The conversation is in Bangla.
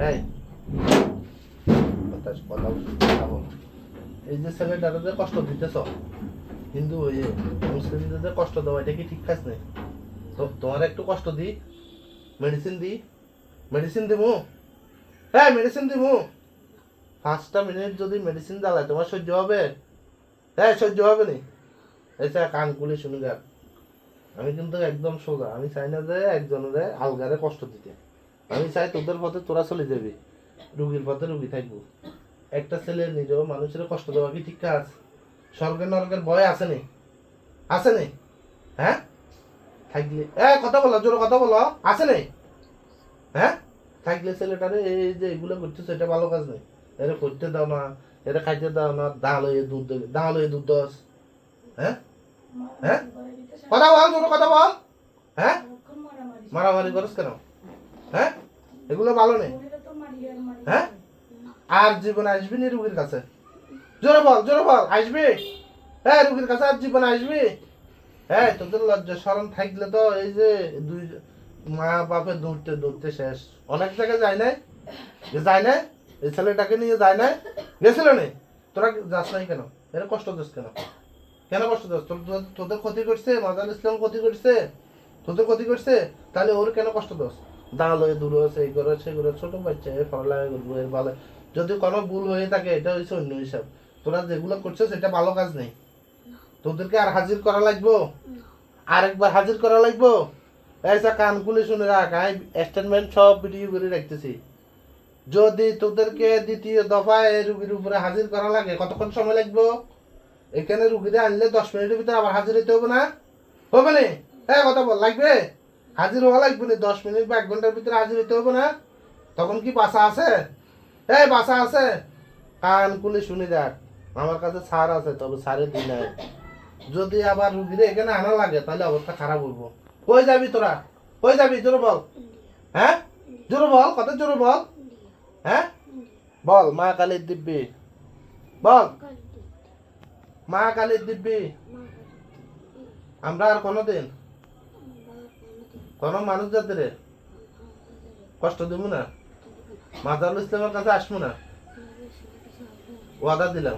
এই কথা এই যে ছেলেটারে যে কষ্ট দিতেছ, হিন্দু হয়ে মুসলিমদের যে কষ্ট দেওয়া, এটা কি ঠিক কাজ নেই? তো তোমার একটু কষ্ট দিই, মেডিসিন দিই, মেডিসিন দিমু, হ্যাঁ মেডিসিন দিমু। 5টা মিনিট যদি মেডিসিন জ্বালায় তোমার সহ্য হবে? হ্যাঁ সহ্য হবে নি? এছাড়া কান খুলে শুনে যাক, আমি কিন্তু একদম সোজা, আমি চাই না যে একজনের আলগারে কষ্ট দিতে। আমি চাই তোদের পথে তোরা চলে যাবি, রুগীর পথে রুগী থাকবো। একটা ছেলে নিজেও মানুষের কষ্ট দেওয়া কি ঠিক কাজ? স্বর্গের নরকের ভয় আছে নি? আছে নি? হ্যাঁ থাকলে কথা বলো, জোরে কথা বলো, আছে নি? হ্যাঁ থাকলে ছেলেটারে এই যে এগুলো করতেছে, এটা ভালো কাজ নেই। এরা করতে দাও না, এরা খাইতে দাও না, দাঁড় হয়ে দুধ দেবে, দাঁড় হয়ে দুধ দশ। হ্যাঁ হ্যাঁ কথা বল, জোরে কথা বল। হ্যাঁ মারামারি করস কেন? হ্যাঁ এগুলো ভালো নেই। হ্যাঁ আর জীবনে আসবি নি রুগীর কাছে? জোরে বল, জোরে বল, আসবি? হ্যাঁ রুগীর কাছে আর জীবনে আসবি? হ্যাঁ তোদের লজ্জা শরম থাকলে তো এই যে দুই মা বাপে দৌড়তে দৌড়তে শেষ। অনেক জায়গায় যায় নাই? যায় নাই? এই ছেলেটাকে নিয়ে যায় নাই? গেছিল নি? তোরা যাস নাই কেন? এর কষ্ট দিস কেন? কেন কষ্ট দিস? তোদের ক্ষতি করছে, মাজাল ইসলাম ক্ষতি করছে, তোদের ক্ষতি করছে, তাহলে ওর কেন কষ্ট দিস? দাঁড় হয়ে দূর হয়েছে, এই করে সেই করে, ছোট বাচ্চা এর পড়ালেখা করবো, এর ভালো। যদি কোনো ভুল হয়ে থাকে এটা হচ্ছে অন্য হিসাব। তোরা যেগুলো করছো সেটা ভালো কাজ নেই। তোদেরকে আর হাজির করা লাগবো? আরেকবার হাজির করা লাগবো? এইসা কান খুলে শুনে রাখ, আমি স্টেটমেন্ট সব ভিডিও করে রাখতেছি। যদি তোদেরকে দ্বিতীয় দফায় রুগীর উপরে হাজির করা লাগে, কতক্ষণ সময় লাগবে? এখানে রুগীরা আনলে 10 মিনিটের ভিতরে আবার হাজির হইতে হবে না? হবে না? হ্যাঁ কথা বল, লাগবে? হাজির হওয়া লাগবে না, 10 মিনিট বা 1 ঘন্টার ভিতরে হাজির হইতে হবে না? তখন কি বাসা আছে? এই বাসা আছে? কান খুলে শুনে দেখ, আমার কাছে সার আছে, তবে সারের দিন নাই। যদি আবার রুগীরে এখানে আনা লাগে তাহলে অবস্থা খারাপ হইব। কই যাবি তোরা? কই যাবি জোরে বল। হ্যাঁ জোরে বল, কথা জোরে বল। হ্যাঁ বল, মা কালীর দিব্যি বল, মা কালীর দিব্যি। আমরা আর কোনোদিন কোন মানুষ জাতিরে কষ্ট দিব না, মাজারুল ইসলামের কাছে আসবো না, ওয়াদা দিলাম।